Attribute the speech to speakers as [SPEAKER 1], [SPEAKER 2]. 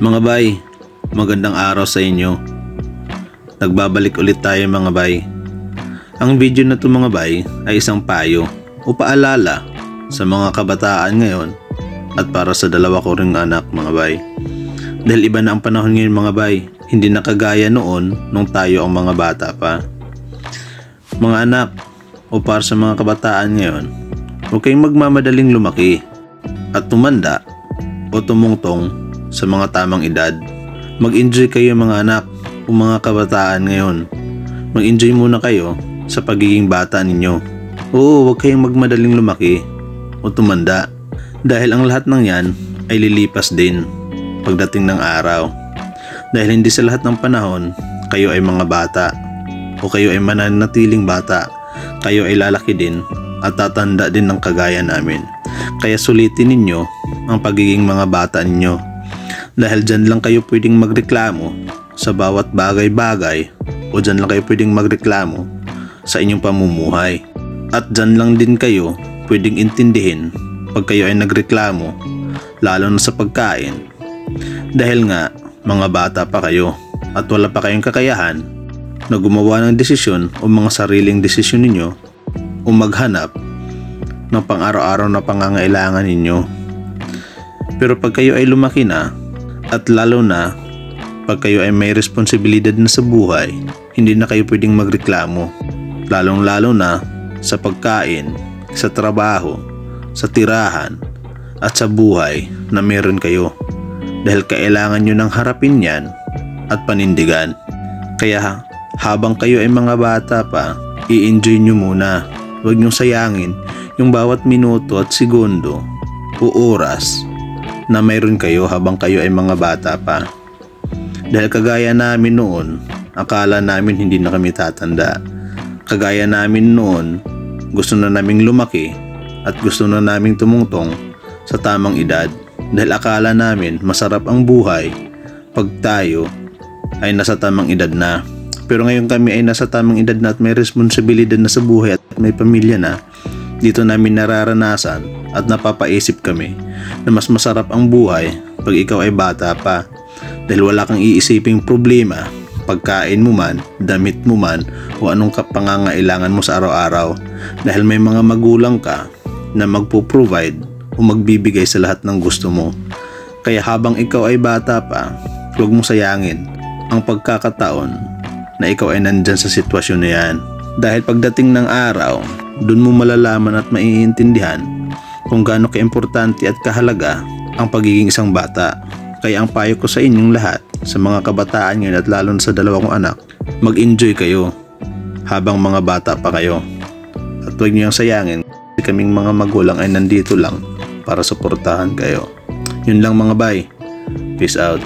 [SPEAKER 1] Mga bay, magandang araw sa inyo. Nagbabalik ulit tayo mga bay. Ang video na to mga bay ay isang payo o paalala sa mga kabataan ngayon at para sa dalawa ko ring anak mga bay. Dahil iba na ang panahon ngayon mga bay, hindi na kagaya noon nung tayo ang mga bata pa. Mga anak o para sa mga kabataan ngayon, huwag kayong magmamadaling lumaki at tumanda o tumungtong sa mga tamang edad. Mag-enjoy kayo mga anak o mga kabataan ngayon. Mag-enjoy muna kayo sa pagiging bata ninyo. Oo, huwag kayong magmadaling lumaki o tumanda dahil ang lahat ng yan ay lilipas din pagdating ng araw. Dahil hindi sa lahat ng panahon kayo ay mga bata o kayo ay mananatiling bata. Kayo ay lalaki din at tatanda din ng kagaya namin. Kaya sulitin ninyo ang pagiging mga bata ninyo. Dahil dyan lang kayo pwedeng magreklamo sa bawat bagay-bagay o dyan lang kayo pwedeng magreklamo sa inyong pamumuhay. At dyan lang din kayo pwedeng intindihin pag kayo ay nagreklamo, lalo na sa pagkain. Dahil nga mga bata pa kayo at wala pa kayong kakayahan na gumawa ng desisyon o mga sariling desisyon ninyo o maghanap ng pang-araw-araw na pangangailangan ninyo. Pero pag kayo ay lumaki na at lalo na pag kayo ay may responsibilidad na sa buhay, hindi na kayo pwedeng magreklamo. Lalong-lalo na sa pagkain, sa trabaho, sa tirahan at sa buhay na meron kayo. Dahil kailangan nyo nang harapin yan at panindigan. Kaya habang kayo ay mga bata pa, i-enjoy nyo muna. Huwag nyo sayangin yung bawat minuto at segundo o oras na mayroon kayo habang kayo ay mga bata pa. Dahil kagaya namin noon, akala namin hindi na kami tatanda. Kagaya namin noon, gusto na naming lumaki at gusto na naming tumungtong sa tamang edad. Dahil akala namin masarap ang buhay pag tayo ay nasa tamang edad na. Pero ngayon kami ay nasa tamang edad na at may responsibilidad na sa buhay at may pamilya na. Dito namin nararanasan at napapaisip kami na mas masarap ang buhay pag ikaw ay bata pa. Dahil wala kang iisiping problema, pagkain mo man, damit mo man o anong pangangailangan mo sa araw-araw. Dahil may mga magulang ka na magpo-provide o magbibigay sa lahat ng gusto mo. Kaya habang ikaw ay bata pa, huwag mong sayangin ang pagkakataon na ikaw ay nandyan sa sitwasyon na yan. Dahil pagdating ng araw, dun mo malalaman at maiintindihan kung gaano kaimportante at kahalaga ang pagiging isang bata. Kaya ang payo ko sa inyong lahat, sa mga kabataan ngayon at lalo na sa dalawa kong anak, mag-enjoy kayo habang mga bata pa kayo. At huwag niyong sayangin, kaming mga magulang ay nandito lang para suportahan kayo. Yun lang mga bay. Peace out.